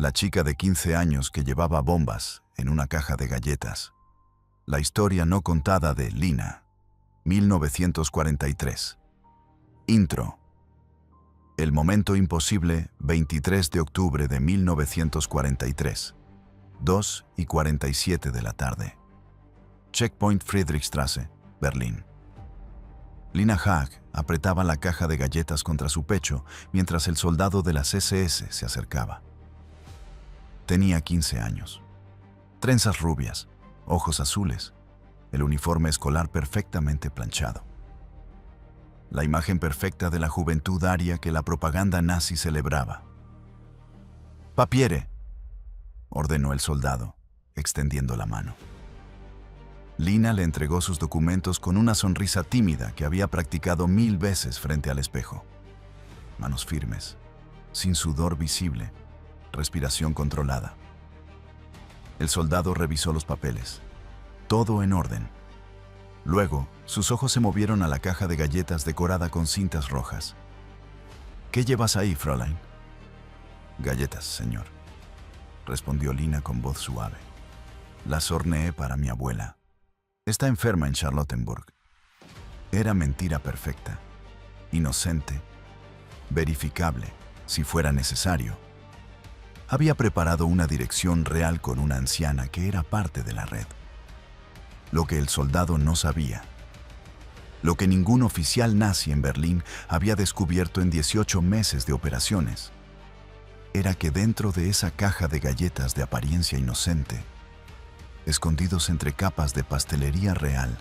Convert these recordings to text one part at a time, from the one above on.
La chica de 15 años que llevaba bombas en una caja de galletas. La historia no contada de Lina, 1943. Intro. El momento imposible, 23 de octubre de 1943, 2:47 de la tarde. Checkpoint Friedrichstraße, Berlín. Lina Haag apretaba la caja de galletas contra su pecho mientras el soldado de las SS se acercaba. Tenía 15 años. Trenzas rubias, ojos azules, el uniforme escolar perfectamente planchado. La imagen perfecta de la juventud aria que la propaganda nazi celebraba. «Papiere», ordenó el soldado, extendiendo la mano. Lina le entregó sus documentos con una sonrisa tímida que había practicado 1000 veces frente al espejo. Manos firmes, sin sudor visible, respiración controlada. El soldado revisó los papeles. Todo en orden. Luego, sus ojos se movieron a la caja de galletas decorada con cintas rojas. «¿Qué llevas ahí, Fräulein?» «Galletas, señor», respondió Lina con voz suave. «Las horneé para mi abuela. Está enferma en Charlottenburg». Era mentira perfecta, inocente, verificable, si fuera necesario. Había preparado una dirección real con una anciana que era parte de la red. Lo que el soldado no sabía, lo que ningún oficial nazi en Berlín había descubierto en 18 meses de operaciones, era que dentro de esa caja de galletas de apariencia inocente, escondidos entre capas de pastelería real,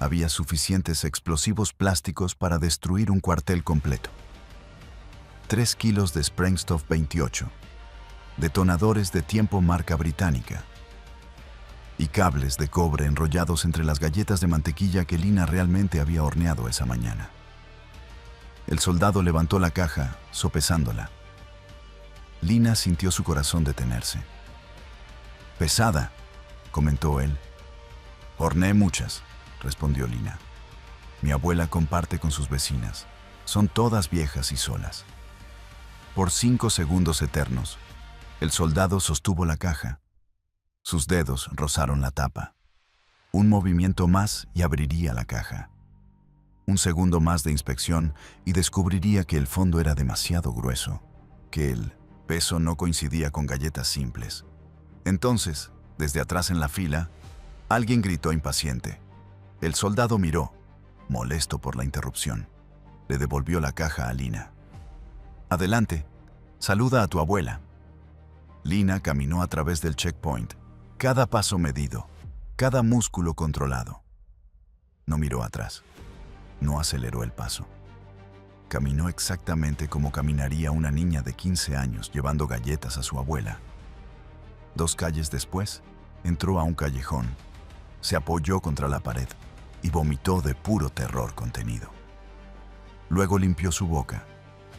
había suficientes explosivos plásticos para destruir un cuartel completo. 3 kilos de Sprengstoff 28, detonadores de tiempo marca británica, y cables de cobre enrollados entre las galletas de mantequilla que Lina realmente había horneado esa mañana. El soldado levantó la caja, sopesándola. Lina sintió su corazón detenerse. «Pesada», comentó él. «Horneé muchas», respondió Lina. «Mi abuela comparte con sus vecinas. Son todas viejas y solas». Por 5 segundos eternos, el soldado sostuvo la caja. Sus dedos rozaron la tapa. Un movimiento más y abriría la caja. Un segundo más de inspección y descubriría que el fondo era demasiado grueso, que el peso no coincidía con galletas simples. Entonces, desde atrás en la fila, alguien gritó impaciente. El soldado miró, molesto por la interrupción. Le devolvió la caja a Lina. «Adelante, saluda a tu abuela». Lina caminó a través del checkpoint, cada paso medido, cada músculo controlado. No miró atrás, no aceleró el paso. Caminó exactamente como caminaría una niña de 15 años llevando galletas a su abuela. 2 calles después, entró a un callejón, se apoyó contra la pared y vomitó de puro terror contenido. Luego limpió su boca,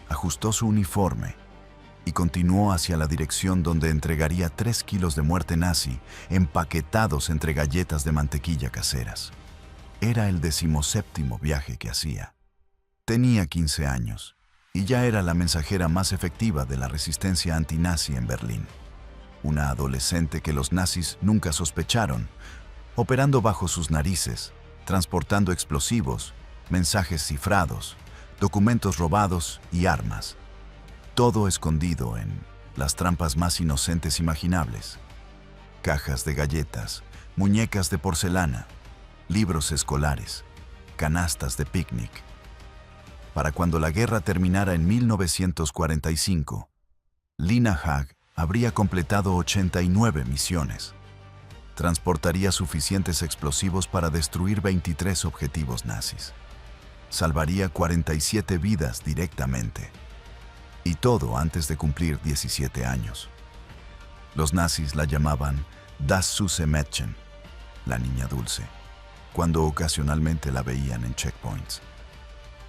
ajustó su uniforme y continuó hacia la dirección donde entregaría 3 kilos de muerte nazi empaquetados entre galletas de mantequilla caseras. Era el 17º viaje que hacía. Tenía 15 años y ya era la mensajera más efectiva de la resistencia antinazi en Berlín. Una adolescente que los nazis nunca sospecharon, operando bajo sus narices, transportando explosivos, mensajes cifrados, documentos robados y armas. Todo escondido en las trampas más inocentes imaginables. Cajas de galletas, muñecas de porcelana, libros escolares, canastas de picnic. Para cuando la guerra terminara en 1945, Lina Haag habría completado 89 misiones. Transportaría suficientes explosivos para destruir 23 objetivos nazis. Salvaría 47 vidas directamente. Y todo antes de cumplir 17 años. Los nazis la llamaban Das süße Mädchen, la niña dulce, cuando ocasionalmente la veían en checkpoints.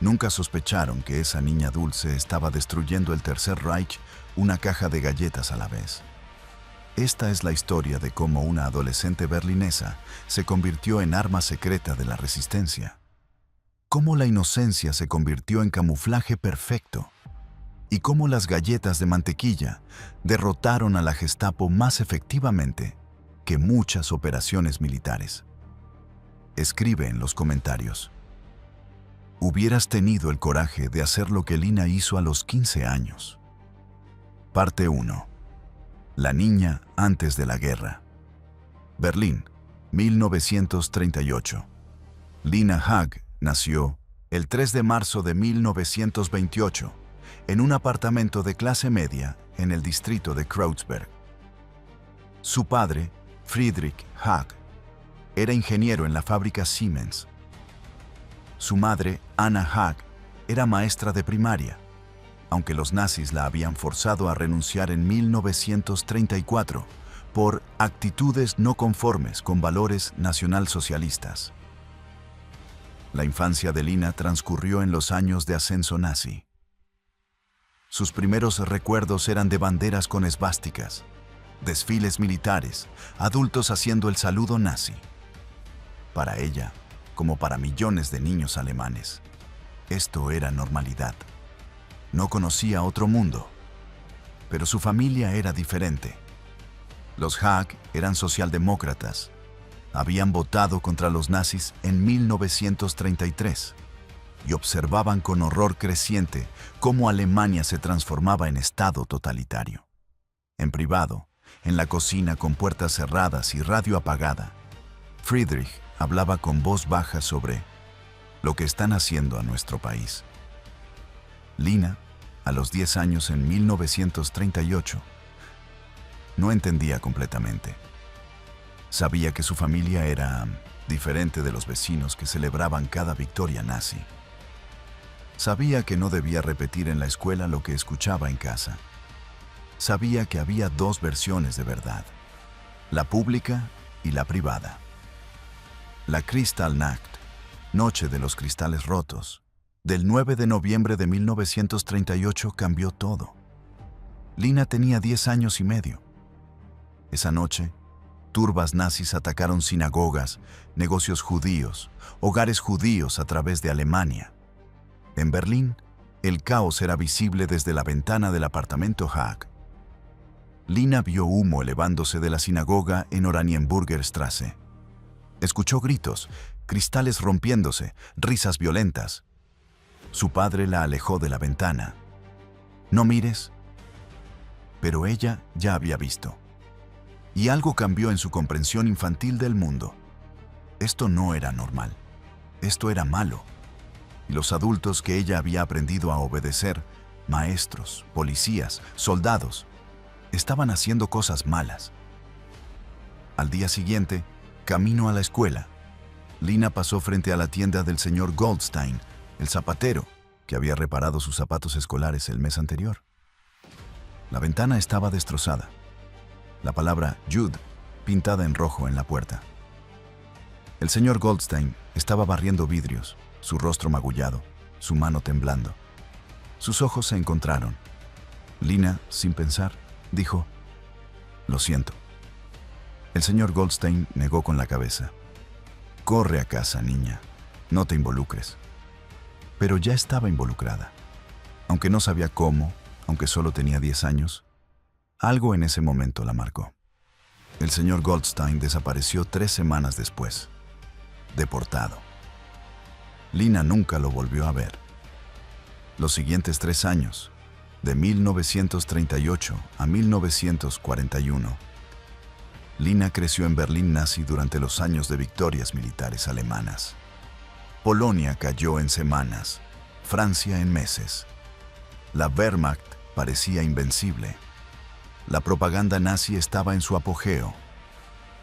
Nunca sospecharon que esa niña dulce estaba destruyendo el Tercer Reich una caja de galletas a la vez. Esta es la historia de cómo una adolescente berlinesa se convirtió en arma secreta de la resistencia. Cómo la inocencia se convirtió en camuflaje perfecto. y cómo las galletas de mantequilla derrotaron a la Gestapo más efectivamente que muchas operaciones militares. Escribe en los comentarios: hubieras tenido el coraje de hacer lo que Lina hizo a los 15 años. Parte 1. La niña antes de la guerra. Berlín, 1938. Lina Haag nació el 3 de marzo de 1928 en un apartamento de clase media en el distrito de Kreuzberg. Su padre, Friedrich Haag, era ingeniero en la fábrica Siemens. Su madre, Anna Haag, era maestra de primaria, aunque los nazis la habían forzado a renunciar en 1934 por actitudes no conformes con valores nacionalsocialistas. La infancia de Lina transcurrió en los años de ascenso nazi. Sus primeros recuerdos eran de banderas con esvásticas, desfiles militares, adultos haciendo el saludo nazi. Para ella, como para millones de niños alemanes, esto era normalidad. No conocía otro mundo, pero su familia era diferente. Los Haag eran socialdemócratas. Habían votado contra los nazis en 1933 y observaban con horror creciente cómo Alemania se transformaba en estado totalitario. En privado, en la cocina con puertas cerradas y radio apagada, Friedrich hablaba con voz baja sobre lo que están haciendo a nuestro país. Lina, a los 10 años en 1938, no entendía completamente. Sabía que su familia era diferente de los vecinos que celebraban cada victoria nazi. Sabía que no debía repetir en la escuela lo que escuchaba en casa. Sabía que había dos versiones de verdad, la pública y la privada. La Kristallnacht, Noche de los Cristales Rotos, del 9 de noviembre de 1938 cambió todo. Lina tenía 10 años y medio. Esa noche, turbas nazis atacaron sinagogas, negocios judíos, hogares judíos a través de Alemania. En Berlín, el caos era visible desde la ventana del apartamento Haag. Lina vio humo elevándose de la sinagoga en Oranienburger Straße. Escuchó gritos, cristales rompiéndose, risas violentas. Su padre la alejó de la ventana. «No mires». Pero ella ya había visto. Y algo cambió en su comprensión infantil del mundo. Esto no era normal. Esto era malo. Y los adultos que ella había aprendido a obedecer, maestros, policías, soldados, estaban haciendo cosas malas. Al día siguiente, camino a la escuela, Lina pasó frente a la tienda del señor Goldstein, el zapatero, que había reparado sus zapatos escolares el mes anterior. La ventana estaba destrozada. La palabra Jude pintada en rojo en la puerta. El señor Goldstein estaba barriendo vidrios, su rostro magullado, su mano temblando. Sus ojos se encontraron. Lina, sin pensar, dijo: «Lo siento». El señor Goldstein negó con la cabeza. «Corre a casa, niña. No te involucres». Pero ya estaba involucrada. Aunque no sabía cómo, aunque solo tenía 10 años, algo en ese momento la marcó. El señor Goldstein desapareció 3 semanas después, deportado. Lina nunca lo volvió a ver. Los siguientes 3 años, de 1938 a 1941, Lina creció en Berlín nazi durante los años de victorias militares alemanas. Polonia cayó en semanas, Francia en meses. La Wehrmacht parecía invencible. La propaganda nazi estaba en su apogeo.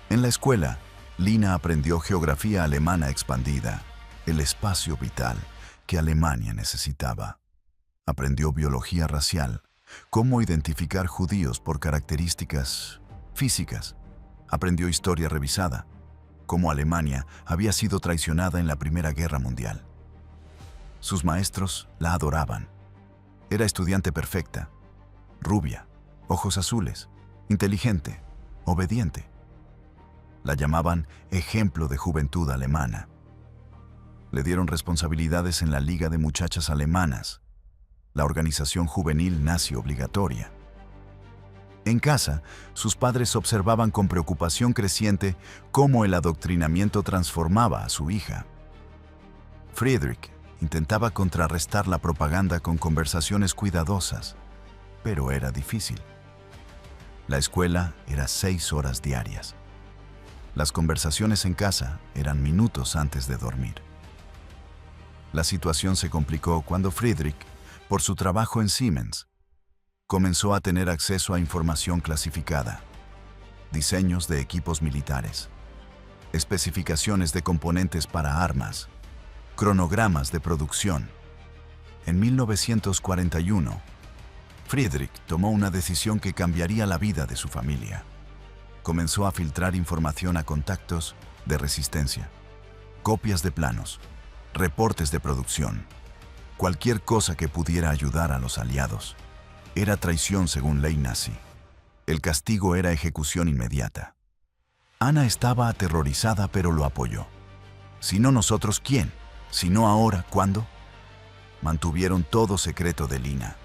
En la escuela, Lina aprendió geografía alemana expandida, el espacio vital que Alemania necesitaba. Aprendió biología racial, cómo identificar judíos por características físicas. Aprendió historia revisada, cómo Alemania había sido traicionada en la Primera Guerra Mundial. Sus maestros la adoraban. Era estudiante perfecta, rubia, ojos azules, inteligente, obediente. La llamaban ejemplo de juventud alemana. Le dieron responsabilidades en la Liga de Muchachas Alemanas. la organización juvenil nazi obligatoria. En casa, sus padres observaban con preocupación creciente cómo el adoctrinamiento transformaba a su hija. Friedrich intentaba contrarrestar la propaganda con conversaciones cuidadosas, pero era difícil. La escuela era 6 horas diarias. Las conversaciones en casa eran minutos antes de dormir. La situación se complicó cuando Friedrich, por su trabajo en Siemens, comenzó a tener acceso a información clasificada, diseños de equipos militares, especificaciones de componentes para armas, cronogramas de producción. En 1941, Friedrich tomó una decisión que cambiaría la vida de su familia. Comenzó a filtrar información a contactos de resistencia, copias de planos, reportes de producción, cualquier cosa que pudiera ayudar a los aliados. Era traición según ley nazi. El castigo era ejecución inmediata. Ana estaba aterrorizada, pero lo apoyó. Si no nosotros, ¿quién? Si no ahora, ¿cuándo? Mantuvieron todo secreto de Lina.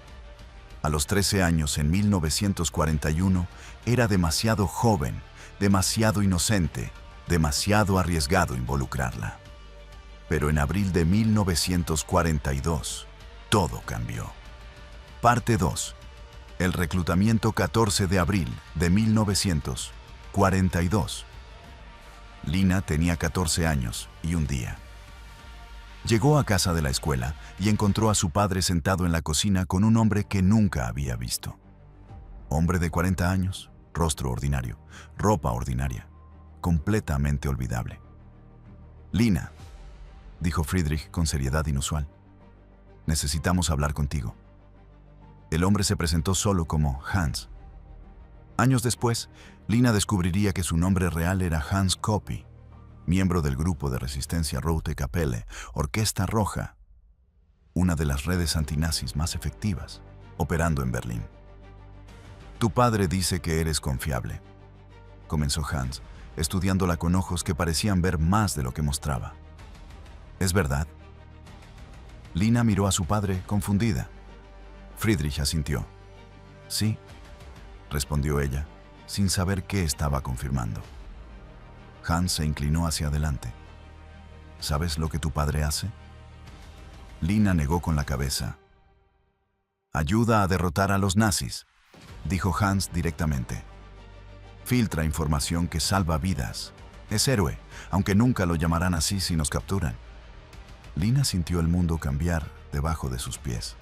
A los 13 años, en 1941, era demasiado joven, demasiado inocente, demasiado arriesgado involucrarla. Pero en abril de 1942, todo cambió. Parte 2. El reclutamiento 14 de abril de 1942. Lina tenía 14 años y un día. Llegó a casa de la escuela y encontró a su padre sentado en la cocina con un hombre que nunca había visto. Hombre de 40 años, rostro ordinario, ropa ordinaria, completamente olvidable. Lina, dijo Friedrich con seriedad inusual, necesitamos hablar contigo. El hombre se presentó solo como Hans. Años después, Lina descubriría que su nombre real era Hans Coppi, miembro del grupo de resistencia Rote Kapelle, Orquesta Roja, una de las redes antinazis más efectivas, operando en Berlín. Tu padre dice que eres confiable, comenzó Hans, estudiándola con ojos que parecían ver más de lo que mostraba. ¿Es verdad? Lina miró a su padre confundida. Friedrich asintió. Sí, respondió ella, sin saber qué estaba confirmando. Hans se inclinó hacia adelante. ¿Sabes lo que tu padre hace? Lina negó con la cabeza. Ayuda a derrotar a los nazis, dijo Hans directamente. Filtra información que salva vidas. Es héroe, aunque nunca lo llamarán así si nos capturan. Lina sintió el mundo cambiar debajo de sus pies.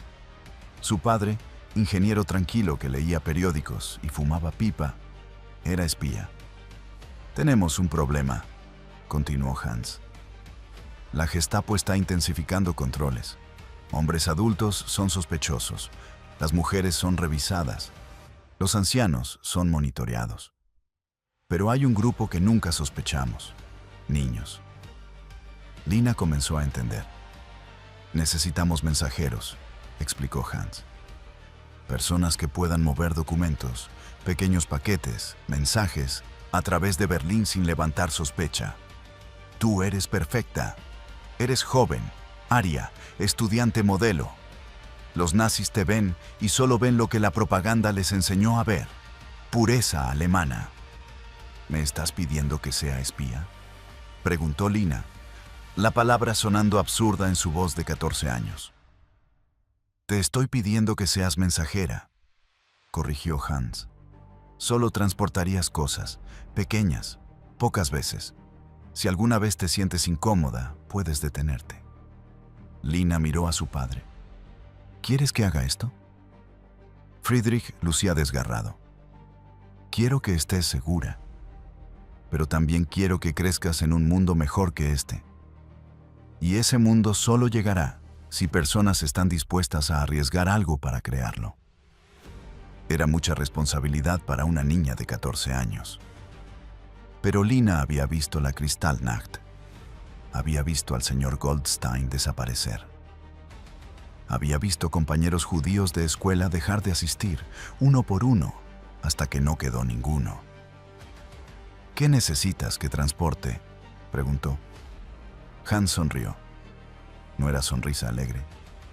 Su padre, ingeniero tranquilo que leía periódicos y fumaba pipa, era espía. Tenemos un problema, continuó Hans. La Gestapo está intensificando controles. Hombres adultos son sospechosos, las mujeres son revisadas, los ancianos son monitoreados. Pero hay un grupo que nunca sospechamos, niños. Lina comenzó a entender. Necesitamos mensajeros, explicó Hans. Personas que puedan mover documentos, pequeños paquetes, mensajes, a través de Berlín sin levantar sospecha. Tú eres perfecta. Eres joven, aria, estudiante modelo. Los nazis te ven y solo ven lo que la propaganda les enseñó a ver. Pureza alemana. ¿Me estás pidiendo que sea espía?, preguntó Lina, la palabra sonando absurda en su voz de 14 años. Te estoy pidiendo que seas mensajera, corrigió Hans. Solo transportarías cosas, pequeñas, pocas veces. Si alguna vez te sientes incómoda, puedes detenerte. Lina miró a su padre. ¿Quieres que haga esto? Friedrich lucía desgarrado. Quiero que estés segura, pero también quiero que crezcas en un mundo mejor que este. Y ese mundo solo llegará si personas están dispuestas a arriesgar algo para crearlo. Era mucha responsabilidad para una niña de 14 años. Pero Lina había visto la Kristallnacht. Había visto al señor Goldstein desaparecer. Había visto compañeros judíos de escuela dejar de asistir, uno por uno, hasta que no quedó ninguno. ¿Qué necesitas que transporte?, preguntó. Hans sonrió. No era sonrisa alegre,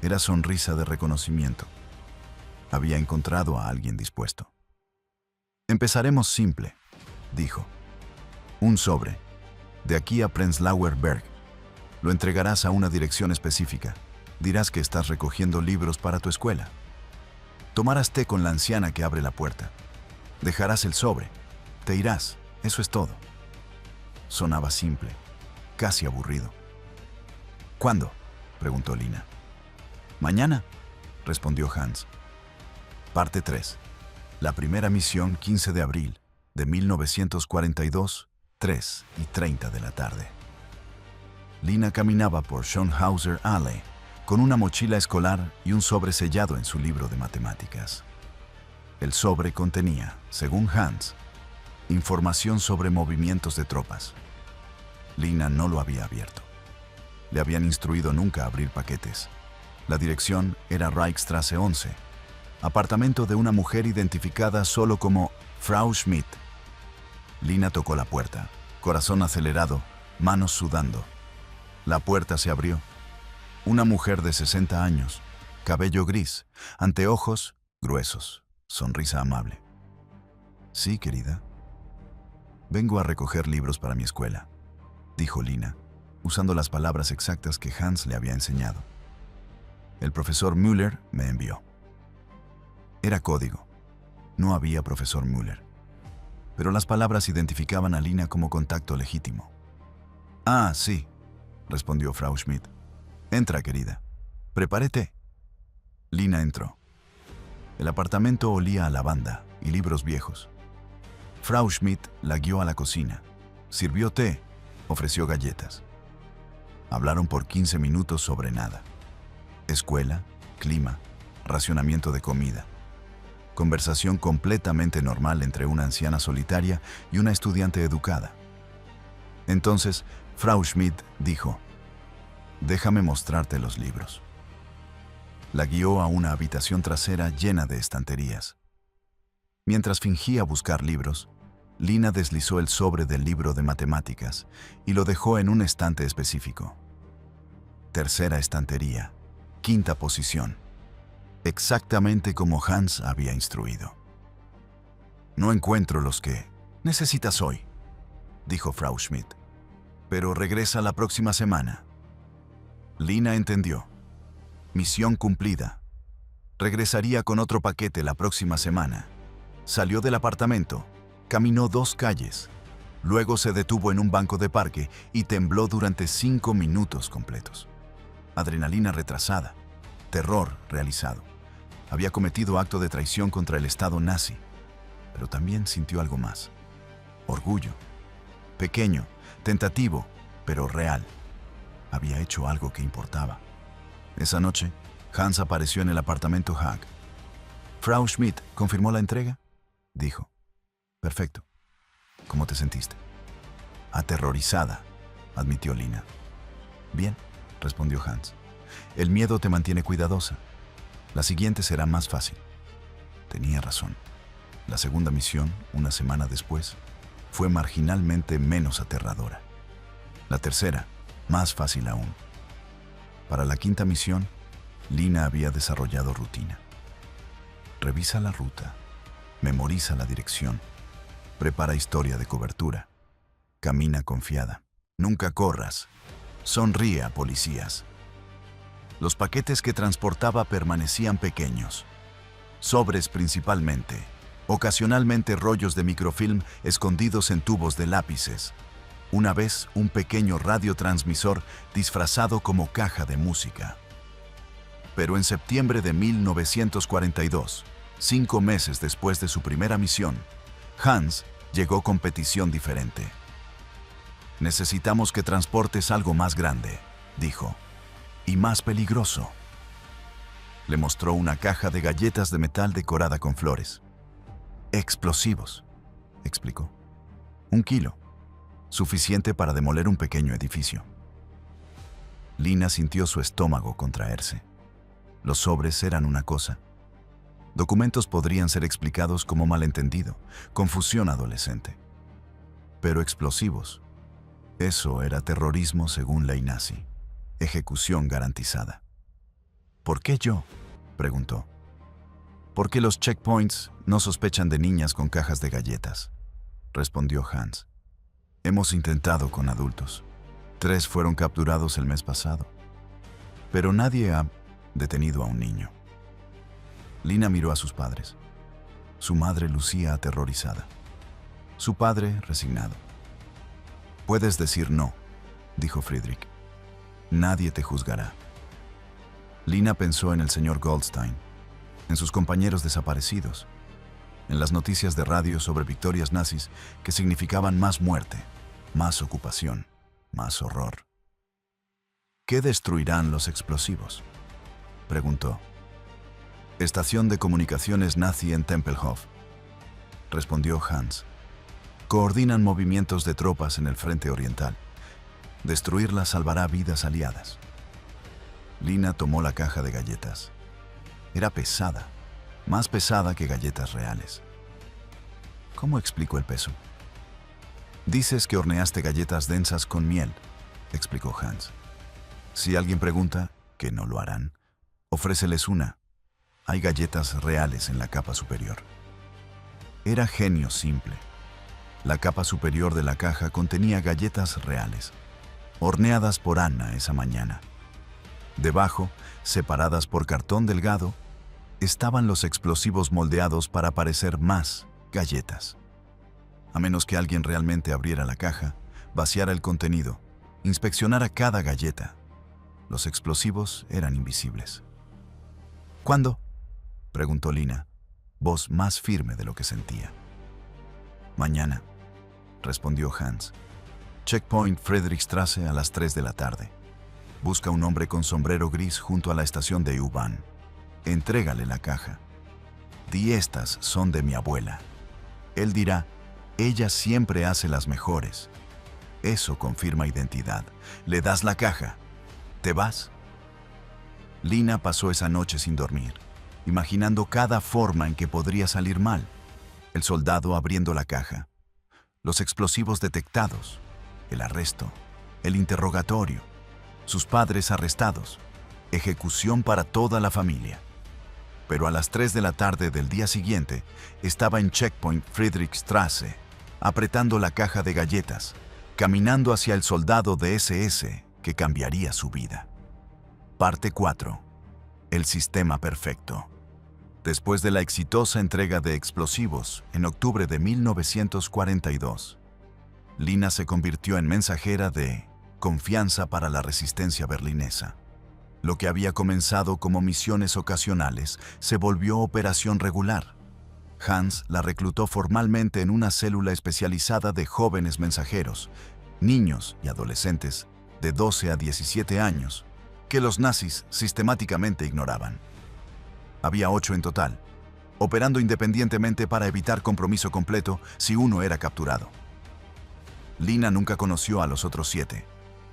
Era sonrisa de reconocimiento. Había encontrado a alguien dispuesto. Empezaremos simple, dijo. Un sobre. De aquí a Prenzlauer Berg. Lo entregarás a una dirección específica. Dirás que estás recogiendo libros para tu escuela. Tomarás té con la anciana que abre la puerta. Dejarás el sobre. Te irás. Eso es todo. Sonaba simple, casi aburrido. ¿Cuándo?, preguntó Lina. Mañana, respondió Hans. Parte 3. La primera misión, 15 de abril de 1942, 3:30 de la tarde. Lina caminaba por Schönhauser Allee con una mochila escolar y un sobre sellado en su libro de matemáticas. El sobre contenía, según Hans, información sobre movimientos de tropas. Lina no lo había abierto. Le habían instruido nunca a abrir paquetes. La dirección era Reichstrasse 11, apartamento de una mujer identificada solo como Frau Schmidt. Lina tocó la puerta, corazón acelerado, manos sudando. La puerta se abrió. Una mujer de 60 años, cabello gris, anteojos gruesos, sonrisa amable. Sí, querida. Vengo a recoger libros para mi escuela, dijo Lina, usando las palabras exactas que Hans le había enseñado. El profesor Müller me envió. Era código. No había profesor Müller. Pero las palabras identificaban a Lina como contacto legítimo. Ah, sí, respondió Frau Schmidt. Entra, querida. Prepare té. Lina entró. El apartamento olía a lavanda y libros viejos. Frau Schmidt la guió a la cocina. Sirvió té, ofreció galletas. Hablaron por 15 minutos sobre nada. Escuela, clima, racionamiento de comida. Conversación completamente normal entre una anciana solitaria y una estudiante educada. Entonces, Frau Schmidt dijo: «Déjame mostrarte los libros». La guió a una habitación trasera llena de estanterías. Mientras fingía buscar libros, Lina deslizó el sobre del libro de matemáticas y lo dejó en un estante específico. Tercera estantería, quinta posición. Exactamente como Hans había instruido. «No encuentro los que necesitas hoy», dijo Frau Schmidt. «Pero regresa la próxima semana». Lina entendió. Misión cumplida. Regresaría con otro paquete la próxima semana. Salió del apartamento, caminó 2 calles, luego se detuvo en un banco de parque y tembló durante 5 minutos completos. Adrenalina retrasada, terror realizado. Había cometido acto de traición contra el Estado nazi, pero también sintió algo más. Orgullo. Pequeño, tentativo, pero real. Había hecho algo que importaba. Esa noche, Hans apareció en el apartamento Haag. «Frau Schmidt, ¿confirmó la entrega?», dijo. «Perfecto. ¿Cómo te sentiste?». «Aterrorizada», admitió Lina. «Bien», respondió Hans. «El miedo te mantiene cuidadosa. La siguiente será más fácil». Tenía razón. La segunda misión, una semana después, fue marginalmente menos aterradora. La tercera, más fácil aún. Para la quinta misión, Lina había desarrollado rutina. Revisa la ruta, memoriza la dirección, prepara historia de cobertura, camina confiada, nunca corras, sonríe a policías. Los paquetes que transportaba permanecían pequeños, sobres principalmente, ocasionalmente rollos de microfilm escondidos en tubos de lápices. Una vez, un pequeño radiotransmisor disfrazado como caja de música. Pero en septiembre de 1942, 5 meses después de su primera misión, Hans llegó con petición diferente. «Necesitamos que transportes algo más grande», dijo, «y más peligroso». Le mostró una caja de galletas de metal decorada con flores. «Explosivos», explicó. «1 kilo. Suficiente para demoler un pequeño edificio». Lina sintió su estómago contraerse. Los sobres eran una cosa. Documentos podrían ser explicados como malentendido, confusión adolescente. Pero explosivos, eso era terrorismo según ley nazi, ejecución garantizada. ¿Por qué yo?, preguntó. «Porque los checkpoints no sospechan de niñas con cajas de galletas», respondió Hans. «Hemos intentado con adultos. 3 fueron capturados el mes pasado. Pero nadie ha detenido a un niño». Lina miró a sus padres. Su madre lucía aterrorizada. Su padre resignado. «Puedes decir no», dijo Friedrich. «Nadie te juzgará». Lina pensó en el señor Goldstein, en sus compañeros desaparecidos, en las noticias de radio sobre victorias nazis que significaban más muerte, más ocupación, más horror. «¿Qué destruirán los explosivos?», preguntó. «Estación de comunicaciones nazi en Tempelhof», respondió Hans. «Coordinan movimientos de tropas en el frente oriental. Destruirla salvará vidas aliadas». Lina tomó la caja de galletas. Era pesada, más pesada que galletas reales. «¿Cómo explico el peso?». «Dices que horneaste galletas densas con miel», explicó Hans. «Si alguien pregunta, que no lo harán, ofréceles una. Hay galletas reales en la capa superior». Era genio simple. La capa superior de la caja contenía galletas reales, horneadas por Anna esa mañana. Debajo, separadas por cartón delgado, estaban los explosivos moldeados para parecer más galletas. A menos que alguien realmente abriera la caja, vaciara el contenido, inspeccionara cada galleta, los explosivos eran invisibles. «¿Cuándo?», preguntó Lina, voz más firme de lo que sentía. «Mañana», respondió Hans. «Checkpoint Friedrichstrasse a las 3 de la tarde. Busca un hombre con sombrero gris junto a la estación de U-Bahn. Entrégale la caja. Di: estas son de mi abuela. Él dirá: ella siempre hace las mejores. Eso confirma identidad. Le das la caja. ¿Te vas?». Lina pasó esa noche sin dormir, imaginando cada forma en que podría salir mal. El soldado abriendo la caja, los explosivos detectados, el arresto, el interrogatorio, sus padres arrestados, ejecución para toda la familia. Pero a las 3 de la tarde del día siguiente estaba en Checkpoint Friedrichstrasse, apretando la caja de galletas, caminando hacia el soldado de SS que cambiaría su vida. Parte 4. El sistema perfecto. Después de la exitosa entrega de explosivos en octubre de 1942, Lina se convirtió en mensajera de confianza para la resistencia berlinesa. Lo que había comenzado como misiones ocasionales se volvió operación regular. Hans la reclutó formalmente en una célula especializada de jóvenes mensajeros, niños y adolescentes de 12 a 17 años, que los nazis sistemáticamente ignoraban. Había 8 en total, operando independientemente para evitar compromiso completo si uno era capturado. Lina nunca conoció a los otros 7.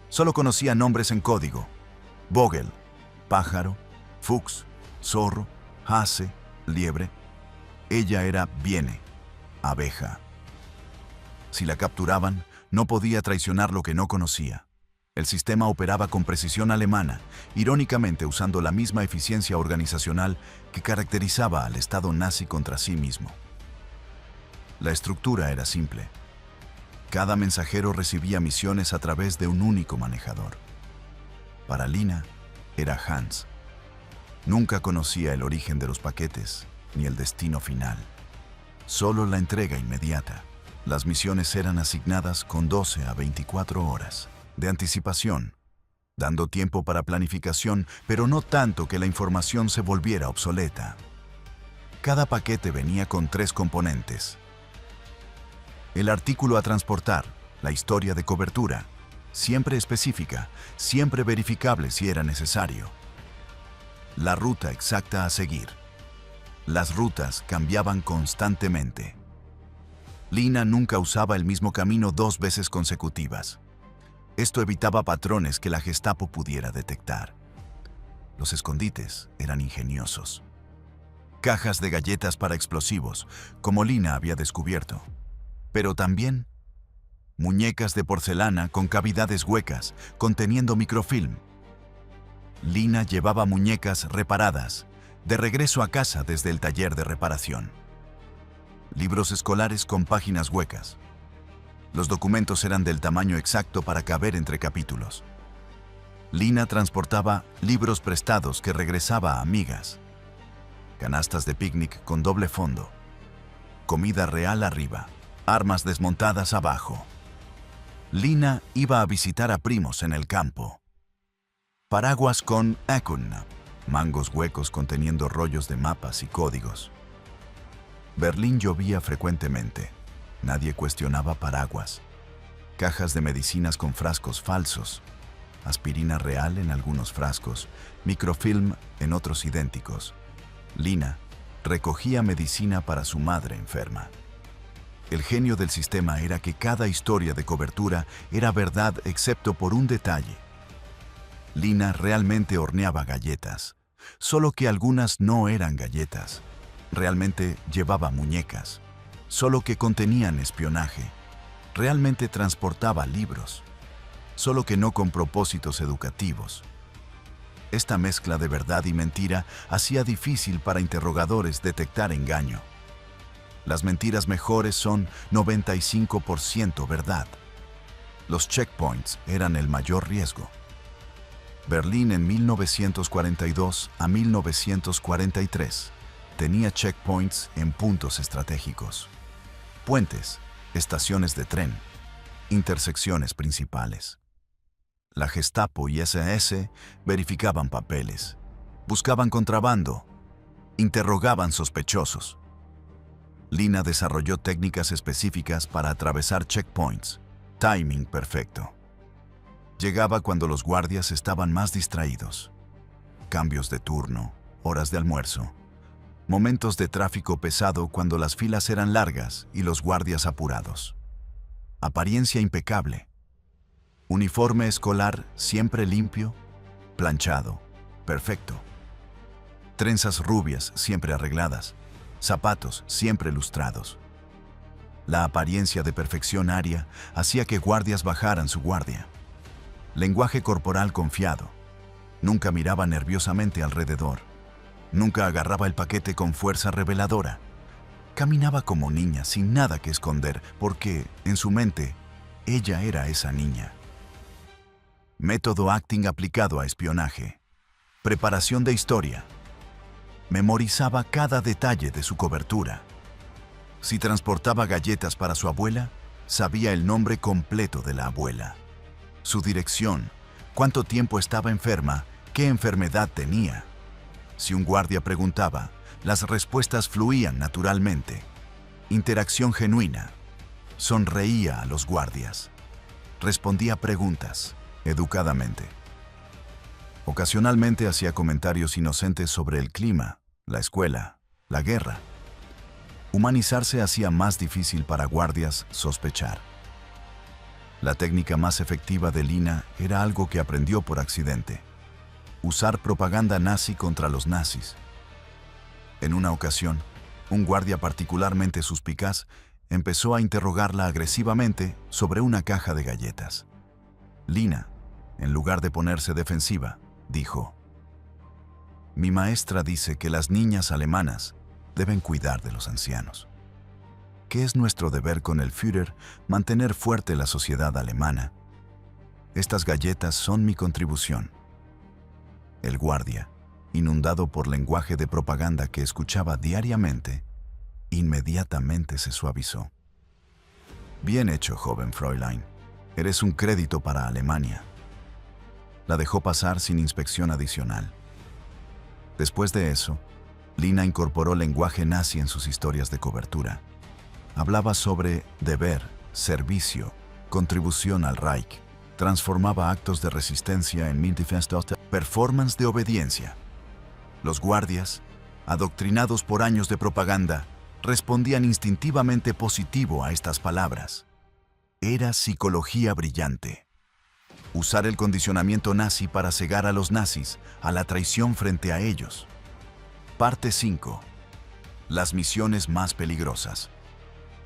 Solo conocía nombres en código: Vogel, pájaro; Fuchs, zorro; Hase, liebre. Ella era Biene, abeja. Si la capturaban, no podía traicionar lo que no conocía. El sistema operaba con precisión alemana, irónicamente usando la misma eficiencia organizacional que caracterizaba al Estado nazi contra sí mismo. La estructura era simple. Cada mensajero recibía misiones a través de un único manejador. Para Lina, era Hans. Nunca conocía el origen de los paquetes ni el destino final. Solo la entrega inmediata. Las misiones eran asignadas con 12 a 24 horas de anticipación, dando tiempo para planificación, pero no tanto que la información se volviera obsoleta. Cada paquete venía con 3 componentes: el artículo a transportar, la historia de cobertura, siempre específica, siempre verificable si era necesario; la ruta exacta a seguir. Las rutas cambiaban constantemente. Lina nunca usaba el mismo camino 2 veces consecutivas. Esto evitaba patrones que la Gestapo pudiera detectar. Los escondites eran ingeniosos. Cajas de galletas para explosivos, como Lina había descubierto. Pero también muñecas de porcelana con cavidades huecas, conteniendo microfilm. Lina llevaba muñecas reparadas de regreso a casa desde el taller de reparación. Libros escolares con páginas huecas. Los documentos eran del tamaño exacto para caber entre capítulos. Lina transportaba libros prestados que regresaba a amigas. Canastas de picnic con doble fondo. Comida real arriba. Armas desmontadas abajo. Lina iba a visitar a primos en el campo. Paraguas con Acunna. Mangos huecos conteniendo rollos de mapas y códigos. Berlín llovía frecuentemente. Nadie cuestionaba paraguas. Cajas de medicinas con frascos falsos. Aspirina real en algunos frascos. Microfilm en otros idénticos. Lina recogía medicina para su madre enferma. El genio del sistema era que cada historia de cobertura era verdad excepto por un detalle. Lina realmente horneaba galletas, solo que algunas no eran galletas. Realmente llevaba muñecas, solo que contenían espionaje. Realmente transportaba libros, solo que no con propósitos educativos. Esta mezcla de verdad y mentira hacía difícil para interrogadores detectar engaño. Las mentiras mejores son 95% verdad. Los checkpoints eran el mayor riesgo. Berlín en 1942 a 1943 tenía checkpoints en puntos estratégicos. Puentes, estaciones de tren, intersecciones principales. La Gestapo y SS verificaban papeles, buscaban contrabando, interrogaban sospechosos. Lina desarrolló técnicas específicas para atravesar checkpoints. Timing perfecto. Llegaba cuando los guardias estaban más distraídos. Cambios de turno, horas de almuerzo. Momentos de tráfico pesado cuando las filas eran largas y los guardias apurados. Apariencia impecable. Uniforme escolar siempre limpio, planchado, perfecto. Trenzas rubias siempre arregladas. Zapatos siempre lustrados. La apariencia de perfección aria hacía que guardias bajaran su guardia. Lenguaje corporal confiado. Nunca miraba nerviosamente alrededor. Nunca agarraba el paquete con fuerza reveladora. Caminaba como niña sin nada que esconder porque, en su mente, ella era esa niña. Método acting aplicado a espionaje. Preparación de historia. Memorizaba cada detalle de su cobertura. Si transportaba galletas para su abuela, sabía el nombre completo de la abuela. Su dirección, cuánto tiempo estaba enferma, qué enfermedad tenía. Si un guardia preguntaba, las respuestas fluían naturalmente. Interacción genuina. Sonreía a los guardias. Respondía preguntas, educadamente. Ocasionalmente hacía comentarios inocentes sobre el clima, la escuela, la guerra. Humanizarse hacía más difícil para guardias sospechar. La técnica más efectiva de Lina era algo que aprendió por accidente: usar propaganda nazi contra los nazis. En una ocasión, un guardia particularmente suspicaz empezó a interrogarla agresivamente sobre una caja de galletas. Lina, en lugar de ponerse defensiva, dijo: «Mi maestra dice que las niñas alemanas deben cuidar de los ancianos. Que es nuestro deber con el Führer mantener fuerte la sociedad alemana. Estas galletas son mi contribución». El guardia, inundado por lenguaje de propaganda que escuchaba diariamente, inmediatamente se suavizó. «Bien hecho, joven Fräulein. Eres un crédito para Alemania». La dejó pasar sin inspección adicional. Después de eso, Lina incorporó lenguaje nazi en sus historias de cobertura. Hablaba sobre deber, servicio, contribución al Reich. Transformaba actos de resistencia en performance de obediencia. Los guardias, adoctrinados por años de propaganda, respondían instintivamente positivo a estas palabras. Era psicología brillante. Usar el condicionamiento nazi para cegar a los nazis a la traición frente a ellos. Parte 5. Las misiones más peligrosas.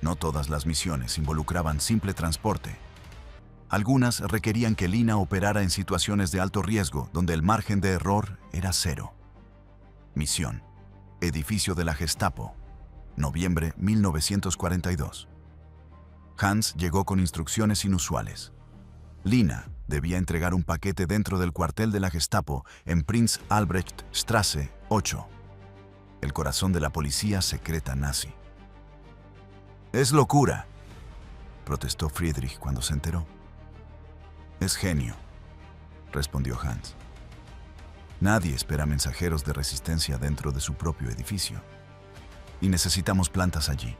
No todas las misiones involucraban simple transporte. Algunas requerían que Lina operara en situaciones de alto riesgo, donde el margen de error era cero. Misión: edificio de la Gestapo, noviembre 1942. Hans llegó con instrucciones inusuales. Lina debía entregar un paquete dentro del cuartel de la Gestapo en Prinz Albrecht Straße 8, el corazón de la policía secreta nazi. «Es locura», protestó Friedrich cuando se enteró. «Es genio», respondió Hans. «Nadie espera mensajeros de resistencia dentro de su propio edificio. Y necesitamos plantas allí».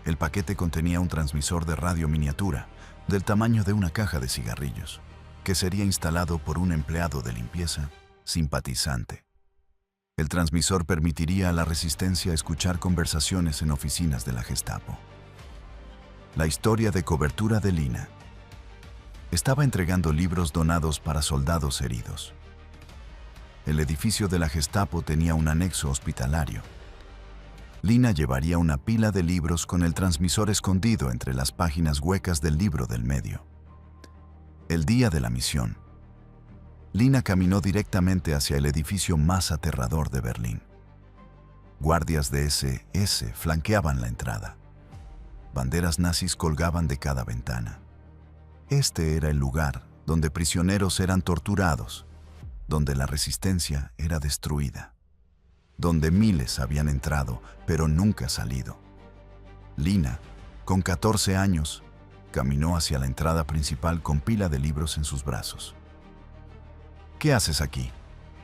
El paquete contenía un transmisor de radio miniatura, del tamaño de una caja de cigarrillos, que sería instalado por un empleado de limpieza simpatizante. El transmisor permitiría a la resistencia escuchar conversaciones en oficinas de la Gestapo. La historia de cobertura de Lina. Estaba entregando libros donados para soldados heridos. El edificio de la Gestapo tenía un anexo hospitalario. Lina llevaría una pila de libros con el transmisor escondido entre las páginas huecas del libro del medio. El día de la misión, Lina caminó directamente hacia el edificio más aterrador de Berlín. Guardias de SS flanqueaban la entrada. Banderas nazis colgaban de cada ventana. Este era el lugar donde prisioneros eran torturados, donde la resistencia era destruida, donde miles habían entrado, pero nunca salido. Lina, con 14 años, caminó hacia la entrada principal con pila de libros en sus brazos. «¿Qué haces aquí?»,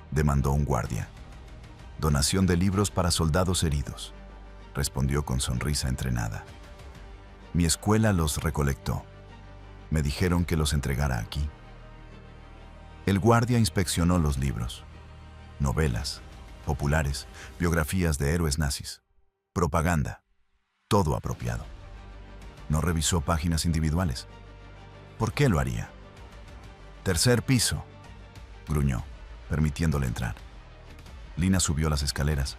demandó un guardia. «Donación de libros para soldados heridos», respondió con sonrisa entrenada. «Mi escuela los recolectó. Me dijeron que los entregara aquí». El guardia inspeccionó los libros. Novelas, populares, biografías de héroes nazis, propaganda, todo apropiado. No revisó páginas individuales. ¿Por qué lo haría? «Tercer piso», gruñó, permitiéndole entrar. Lina subió las escaleras,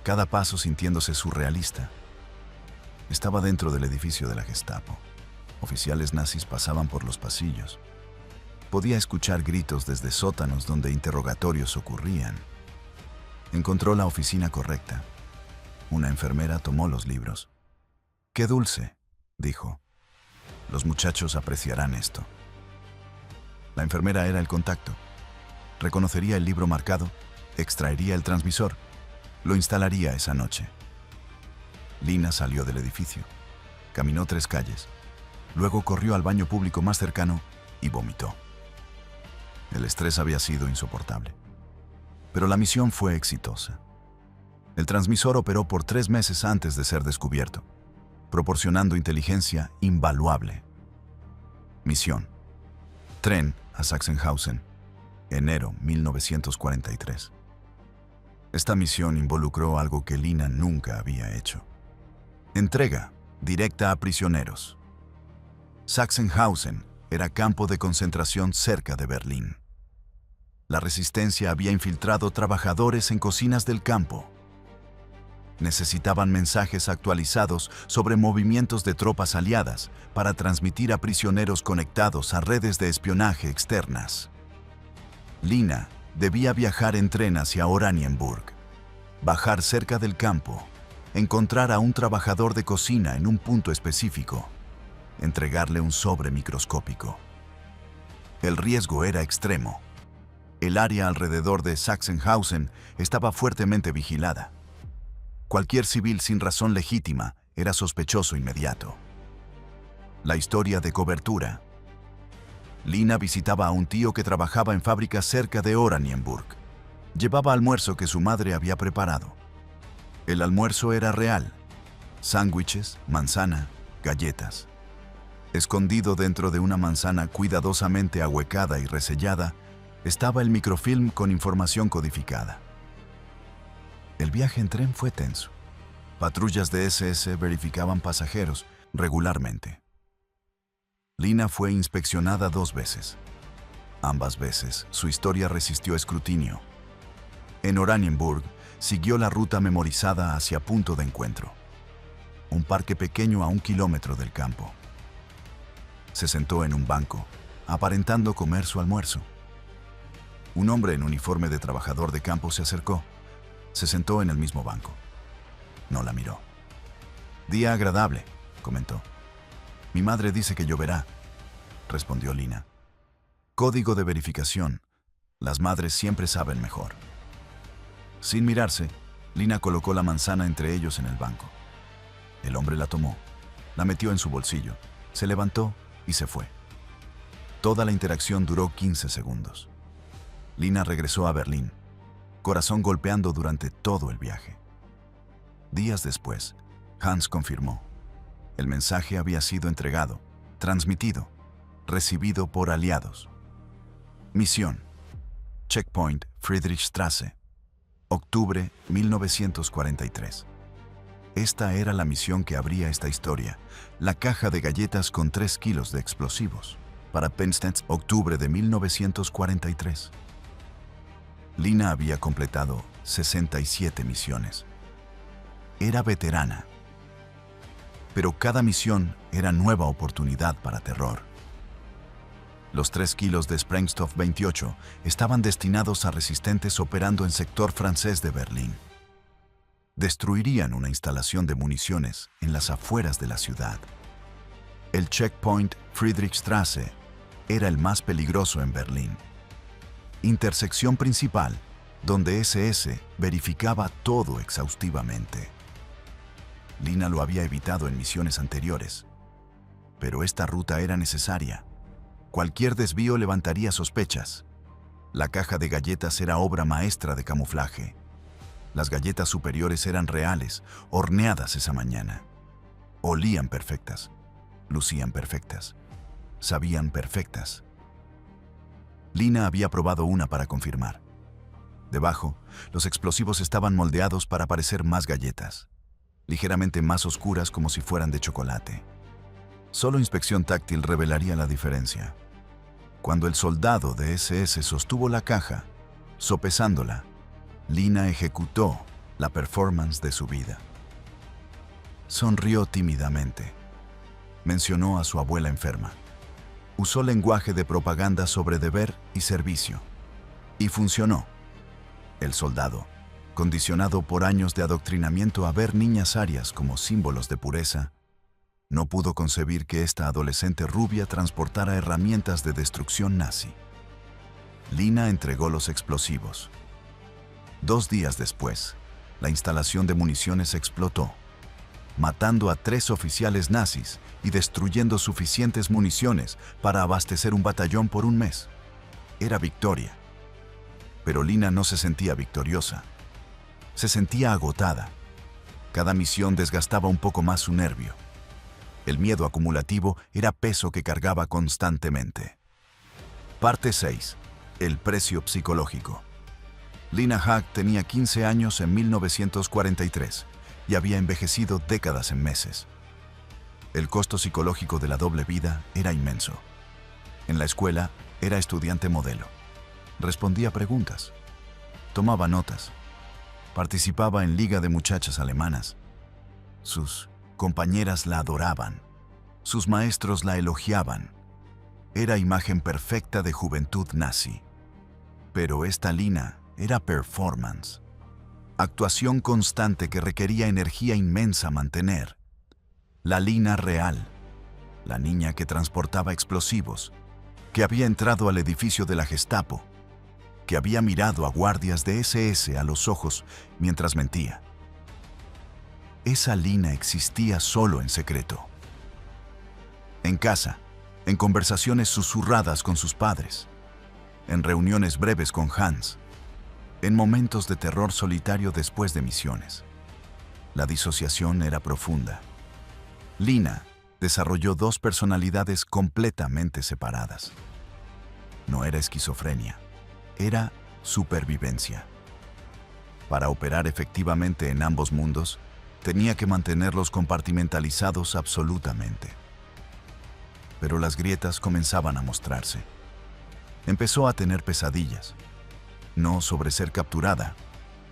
cada paso sintiéndose surrealista. Estaba dentro del edificio de la Gestapo. Oficiales nazis pasaban por los pasillos. Podía escuchar gritos desde sótanos donde interrogatorios ocurrían. Encontró la oficina correcta. Una enfermera tomó los libros. «Qué dulce», dijo. «Los muchachos apreciarán esto». La enfermera era el contacto. Reconocería el libro marcado, extraería el transmisor, lo instalaría esa noche. Lina salió del edificio. Caminó 3 calles. Luego corrió al baño público más cercano y vomitó. El estrés había sido insoportable. Pero la misión fue exitosa. El transmisor operó por 3 meses antes de ser descubierto, proporcionando inteligencia invaluable. Misión: tren a Sachsenhausen, enero 1943. Esta misión involucró algo que Lina nunca había hecho. Entrega directa a prisioneros. Sachsenhausen era campo de concentración cerca de Berlín. La resistencia había infiltrado trabajadores en cocinas del campo. Necesitaban mensajes actualizados sobre movimientos de tropas aliadas para transmitir a prisioneros conectados a redes de espionaje externas. Lina debía viajar en tren hacia Oranienburg, bajar cerca del campo, encontrar a un trabajador de cocina en un punto específico, entregarle un sobre microscópico. El riesgo era extremo. El área alrededor de Sachsenhausen estaba fuertemente vigilada. Cualquier civil sin razón legítima era sospechoso inmediato. La historia de cobertura. Lina visitaba a un tío que trabajaba en fábricas cerca de Oranienburg. Llevaba almuerzo que su madre había preparado. El almuerzo era real: sándwiches, manzana, galletas. Escondido dentro de una manzana cuidadosamente ahuecada y resellada, estaba el microfilm con información codificada. El viaje en tren fue tenso. Patrullas de SS verificaban pasajeros regularmente. Lina fue inspeccionada 2 veces. Ambas veces, su historia resistió escrutinio. En Oranienburg, siguió la ruta memorizada hacia punto de encuentro. Un parque pequeño a 1 kilómetro del campo. Se sentó en un banco, aparentando comer su almuerzo. Un hombre en uniforme de trabajador de campo se acercó. Se sentó en el mismo banco. No la miró. «Día agradable», comentó. «Mi madre dice que lloverá», respondió Lina. Código de verificación. Las madres siempre saben mejor. Sin mirarse, Lina colocó la manzana entre ellos en el banco. El hombre la tomó, la metió en su bolsillo, se levantó y se fue. Toda la interacción duró 15 segundos. Lina regresó a Berlín, corazón golpeando durante todo el viaje. Días después, Hans confirmó. El mensaje había sido entregado, transmitido, recibido por aliados. Misión: Checkpoint Friedrichstraße, octubre 1943. Esta era la misión que abría esta historia, la caja de galletas con 3 kilos de explosivos, para Penstedt, octubre de 1943. Lina había completado 67 misiones. Era veterana. Pero cada misión era nueva oportunidad para terror. Los 3 kilos de Sprengstoff 28 estaban destinados a resistentes operando en sector francés de Berlín. Destruirían una instalación de municiones en las afueras de la ciudad. El checkpoint Friedrichstraße era el más peligroso en Berlín. Intersección principal, donde SS verificaba todo exhaustivamente. Lina lo había evitado en misiones anteriores, pero esta ruta era necesaria. Cualquier desvío levantaría sospechas. La caja de galletas era obra maestra de camuflaje. Las galletas superiores eran reales, horneadas esa mañana. Olían perfectas, lucían perfectas, sabían perfectas. Lina había probado una para confirmar. Debajo, los explosivos estaban moldeados para parecer más galletas, ligeramente más oscuras como si fueran de chocolate. Solo inspección táctil revelaría la diferencia. Cuando el soldado de SS sostuvo la caja, sopesándola, Lina ejecutó la performance de su vida. Sonrió tímidamente. Mencionó a su abuela enferma. Usó lenguaje de propaganda sobre deber y servicio. Y funcionó. El soldado, condicionado por años de adoctrinamiento a ver niñas arias como símbolos de pureza, no pudo concebir que esta adolescente rubia transportara herramientas de destrucción nazi. Lina entregó los explosivos. 2 días después, la instalación de municiones explotó, matando a 3 oficiales nazis y destruyendo suficientes municiones para abastecer un batallón por un mes. Era victoria. Pero Lina no se sentía victoriosa. Se sentía agotada. Cada misión desgastaba un poco más su nervio. El miedo acumulativo era peso que cargaba constantemente. Parte 6. El precio psicológico. Lina Haag tenía 15 años en 1943 y había envejecido décadas en meses. El costo psicológico de la doble vida era inmenso. En la escuela era estudiante modelo. Respondía preguntas. Tomaba notas. Participaba en liga de muchachas alemanas. Sus compañeras la adoraban. Sus maestros la elogiaban. Era imagen perfecta de juventud nazi. Pero esta Lina era performance. Actuación constante que requería energía inmensa mantener. La Lina real. La niña que transportaba explosivos. Que había entrado al edificio de la Gestapo. Que había mirado a guardias de SS a los ojos mientras mentía. Esa Lina existía solo en secreto. En casa, en conversaciones susurradas con sus padres, en reuniones breves con Hans, en momentos de terror solitario después de misiones. La disociación era profunda. Lina desarrolló 2 personalidades completamente separadas. No era esquizofrenia, era supervivencia. Para operar efectivamente en ambos mundos, tenía que mantenerlos compartimentalizados absolutamente. Pero las grietas comenzaban a mostrarse. Empezó a tener pesadillas. No sobre ser capturada.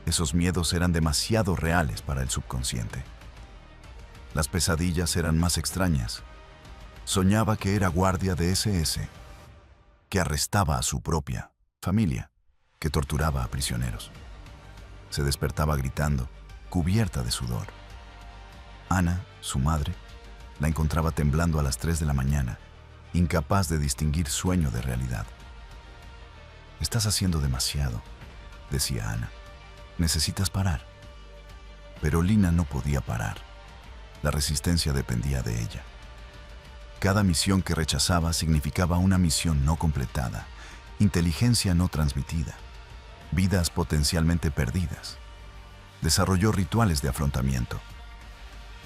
Esos miedos eran demasiado reales para el subconsciente. Las pesadillas eran más extrañas. Soñaba que era guardia de SS, que arrestaba a su propia familia, que torturaba a prisioneros. Se despertaba gritando, cubierta de sudor. Ana, su madre, la encontraba temblando a las 3 de la mañana, incapaz de distinguir sueño de realidad. «Estás haciendo demasiado», decía Ana. «Necesitas parar». Pero Lina no podía parar. La resistencia dependía de ella. Cada misión que rechazaba significaba una misión no completada, inteligencia no transmitida, vidas potencialmente perdidas. Desarrolló rituales de afrontamiento.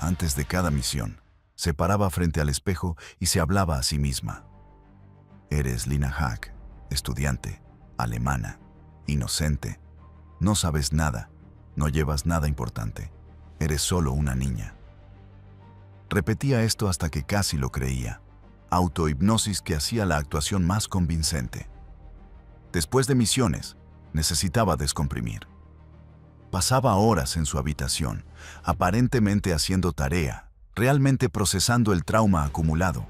Antes de cada misión, se paraba frente al espejo y se hablaba a sí misma. «Eres Lina Haag, estudiante, alemana, inocente. No sabes nada, no llevas nada importante. Eres solo una niña». Repetía esto hasta que casi lo creía. Autohipnosis que hacía la actuación más convincente. Después de misiones, necesitaba descomprimir. Pasaba horas en su habitación, aparentemente haciendo tarea, realmente procesando el trauma acumulado.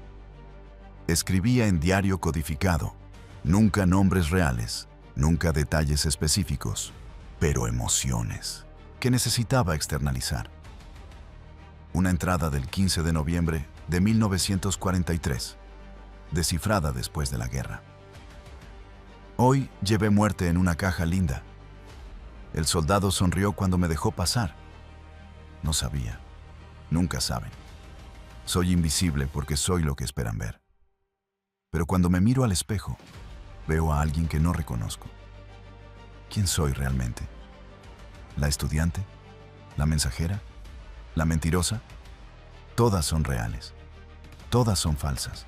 Escribía en diario codificado, nunca nombres reales, nunca detalles específicos, pero emociones que necesitaba externalizar. Una entrada del 15 de noviembre de 1943, descifrada después de la guerra. «Hoy llevé muerte en una caja linda. El soldado sonrió cuando me dejó pasar. No sabía. Nunca saben. Soy invisible porque soy lo que esperan ver. Pero cuando me miro al espejo, veo a alguien que no reconozco. ¿Quién soy realmente? ¿La estudiante? ¿La mensajera? ¿La mentirosa? Todas son reales. Todas son falsas.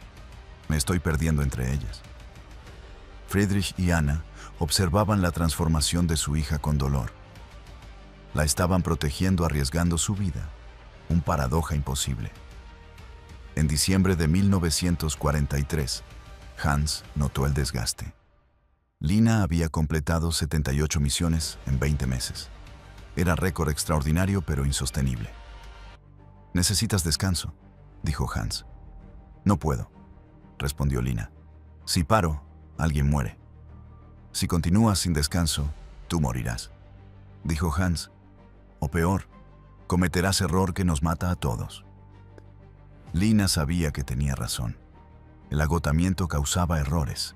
Me estoy perdiendo entre ellas». Friedrich y Anna observaban la transformación de su hija con dolor. La estaban protegiendo arriesgando su vida, un paradoja imposible. En diciembre de 1943, Hans notó el desgaste. Lina había completado 78 misiones en 20 meses. Era récord extraordinario pero insostenible. «Necesitas descanso», dijo Hans. «No puedo», respondió Lina. «Si paro, alguien muere. Si continúas sin descanso, tú morirás», dijo Hans. «O peor, cometerás error que nos mata a todos». Lina sabía que tenía razón. El agotamiento causaba errores.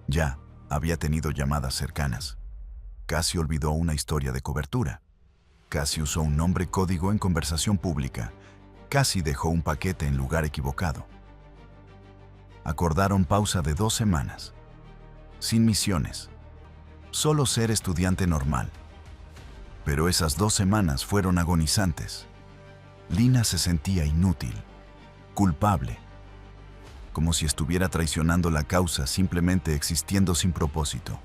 Ya había tenido llamadas cercanas. Casi olvidó una historia de cobertura. Casi usó un nombre código en conversación pública. Casi dejó un paquete en lugar equivocado. Acordaron pausa de 2 semanas. Sin misiones. Solo ser estudiante normal. Pero esas 2 semanas fueron agonizantes. Lina se sentía inútil, culpable, como si estuviera traicionando la causa simplemente existiendo sin propósito.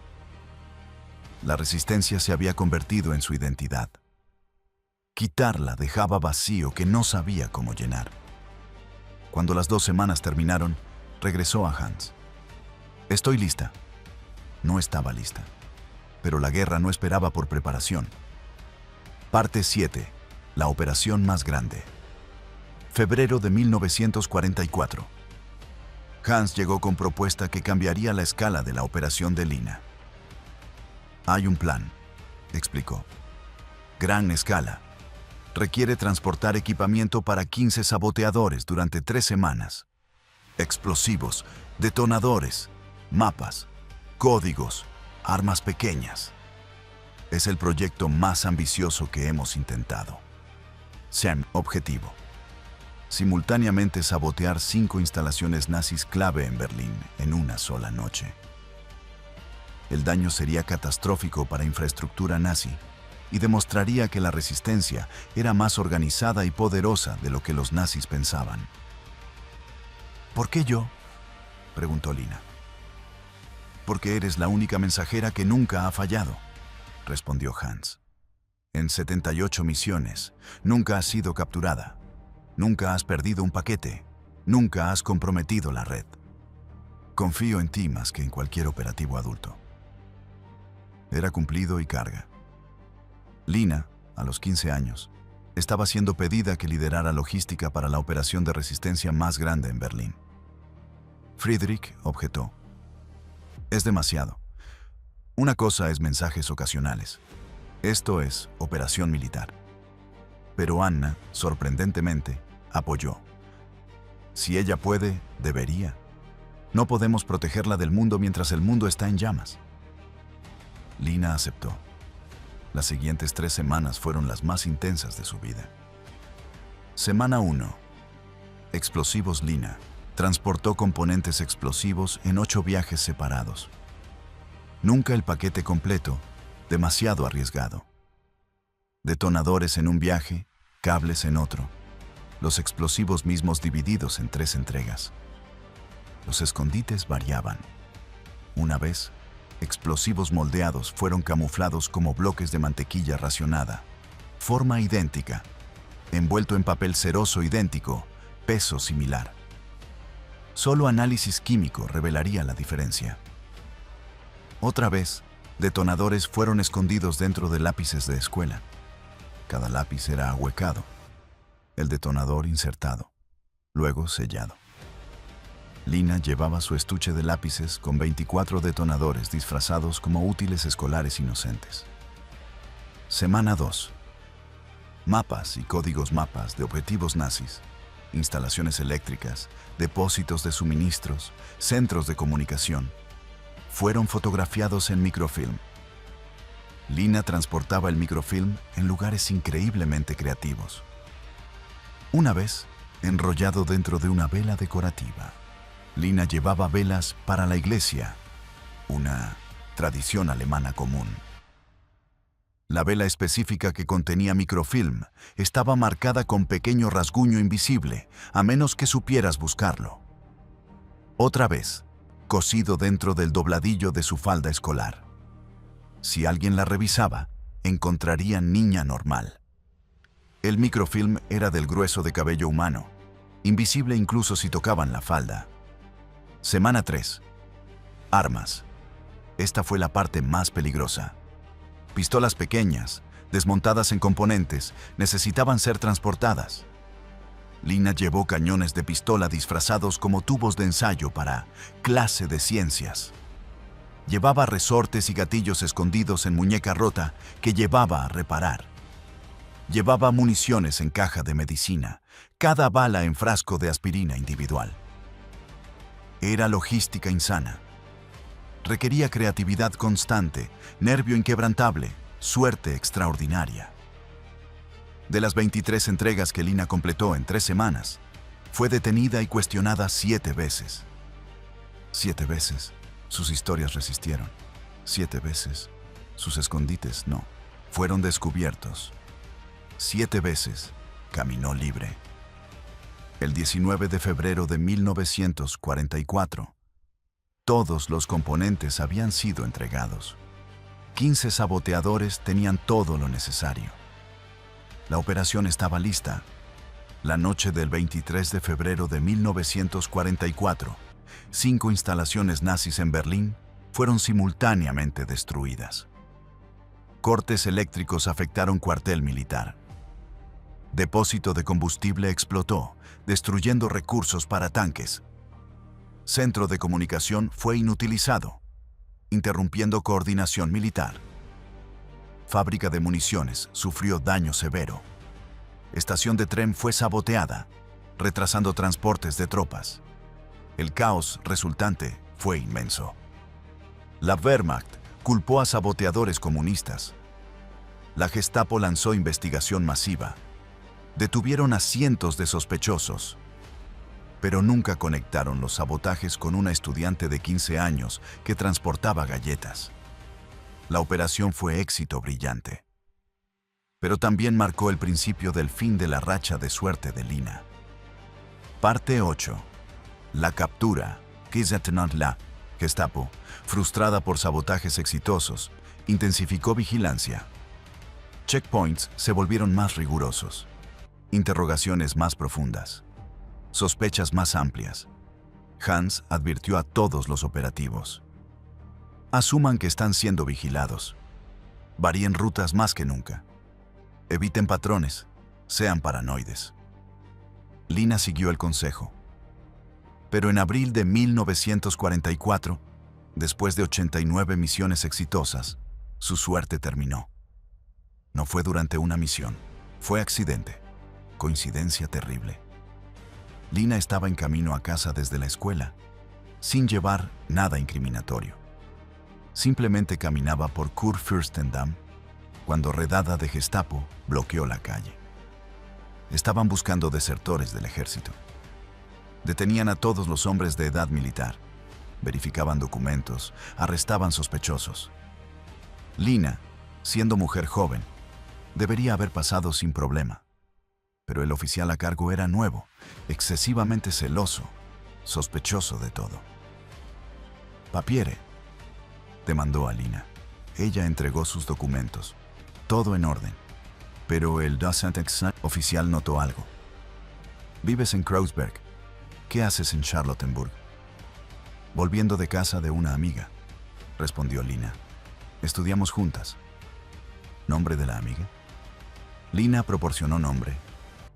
La resistencia se había convertido en su identidad. Quitarla dejaba vacío que no sabía cómo llenar. Cuando las 2 semanas terminaron, regresó a Hans. «Estoy lista». No estaba lista, pero la guerra no esperaba por preparación. Parte 7. La operación más grande. Febrero de 1944. Hans llegó con propuesta que cambiaría la escala de la operación de Lina. «Hay un plan», explicó. «Gran escala. Requiere transportar equipamiento para 15 saboteadores durante 3 semanas. Explosivos, detonadores, mapas, códigos, armas pequeñas. Es el proyecto más ambicioso que hemos intentado. SEM, objetivo. Simultáneamente sabotear 5 instalaciones nazis clave en Berlín en una sola noche. El daño sería catastrófico para infraestructura nazi y demostraría que la resistencia era más organizada y poderosa de lo que los nazis pensaban. «¿Por qué yo?», preguntó Lina. «Porque eres la única mensajera que nunca ha fallado», respondió Hans. «En 78 misiones, nunca has sido capturada. Nunca has perdido un paquete. Nunca has comprometido la red. Confío en ti más que en cualquier operativo adulto». Era cumplido y carga. Lina, a los 15 años, estaba siendo pedida que liderara logística para la operación de resistencia más grande en Berlín. Friedrich objetó: es demasiado. Una cosa es mensajes ocasionales. Esto es operación militar. Pero Anna, sorprendentemente, apoyó. Si ella puede, debería. No podemos protegerla del mundo mientras el mundo está en llamas. Lina aceptó. Las siguientes 3 semanas fueron las más intensas de su vida. Semana 1. Explosivos. Lina transportó componentes explosivos en 8 viajes separados. Nunca el paquete completo, demasiado arriesgado. Detonadores en un viaje, cables en otro. Los explosivos mismos divididos en 3 entregas. Los escondites variaban. Una vez, explosivos moldeados fueron camuflados como bloques de mantequilla racionada. Forma idéntica, envuelto en papel ceroso idéntico, peso similar. Solo análisis químico revelaría la diferencia. Otra vez, detonadores fueron escondidos dentro de lápices de escuela. Cada lápiz era ahuecado, el detonador insertado, luego sellado. Lina llevaba su estuche de lápices con 24 detonadores disfrazados como útiles escolares inocentes. Semana 2. Mapas y códigos mapas de objetivos nazis, instalaciones eléctricas, depósitos de suministros, centros de comunicación, fueron fotografiados en microfilm. Lina transportaba el microfilm en lugares increíblemente creativos. Una vez, enrollado dentro de una vela decorativa. Lina llevaba velas para la iglesia, una tradición alemana común. La vela específica que contenía microfilm estaba marcada con pequeño rasguño invisible, a menos que supieras buscarlo. Otra vez, cosido dentro del dobladillo de su falda escolar. Si alguien la revisaba, encontraría niña normal. El microfilm era del grueso de cabello humano, invisible incluso si tocaban la falda. Semana 3. Armas. Esta fue la parte más peligrosa. Pistolas pequeñas, desmontadas en componentes, necesitaban ser transportadas. Lina llevó cañones de pistola disfrazados como tubos de ensayo para clase de ciencias. Llevaba resortes y gatillos escondidos en muñeca rota que llevaba a reparar. Llevaba municiones en caja de medicina, cada bala en frasco de aspirina individual. Era logística insana. Requería creatividad constante, nervio inquebrantable, suerte extraordinaria. De las 23 entregas que Lina completó en 3 semanas, fue detenida y cuestionada 7 veces. 7 veces sus historias resistieron. 7 veces sus escondites no fueron descubiertos. 7 veces caminó libre. El 19 de febrero de 1944, todos los componentes habían sido entregados. 15 saboteadores tenían todo lo necesario. La operación estaba lista. La noche del 23 de febrero de 1944, 5 instalaciones nazis en Berlín fueron simultáneamente destruidas. Cortes eléctricos afectaron cuartel militar. Depósito de combustible explotó, destruyendo recursos para tanques. Centro de comunicación fue inutilizado, interrumpiendo coordinación militar. Fábrica de municiones sufrió daño severo. Estación de tren fue saboteada, retrasando transportes de tropas. El caos resultante fue inmenso. La Wehrmacht culpó a saboteadores comunistas. La Gestapo lanzó investigación masiva. Detuvieron a cientos de sospechosos, pero nunca conectaron los sabotajes con una estudiante de 15 años que transportaba galletas. La operación fue éxito brillante, pero también marcó el principio del fin de la racha de suerte de Lina. Parte 8. La captura. La Gestapo, frustrada por sabotajes exitosos, intensificó vigilancia. Checkpoints se volvieron más rigurosos. Interrogaciones más profundas. Sospechas más amplias. Hans advirtió a todos los operativos: asuman que están siendo vigilados. Varíen rutas más que nunca. Eviten patrones. Sean paranoides. Lina siguió el consejo. Pero en abril de 1944, después de 89 misiones exitosas, su suerte terminó. No fue durante una misión, fue accidente. Coincidencia terrible. Lina estaba en camino a casa desde la escuela, sin llevar nada incriminatorio. Simplemente caminaba por Kurfürstendamm cuando redada de Gestapo bloqueó la calle. Estaban buscando desertores del ejército. Detenían a todos los hombres de edad militar, verificaban documentos, arrestaban sospechosos. Lina, siendo mujer joven, debería haber pasado sin problema. Pero el oficial a cargo era nuevo, excesivamente celoso, sospechoso de todo. «Papiere», demandó a Lina. Ella entregó sus documentos, todo en orden. Pero el oficial notó algo. «Vives en Kreuzberg. ¿Qué haces en Charlottenburg?» «Volviendo de casa de una amiga», respondió Lina. «Estudiamos juntas». ¿Nombre de la amiga? Lina proporcionó nombre.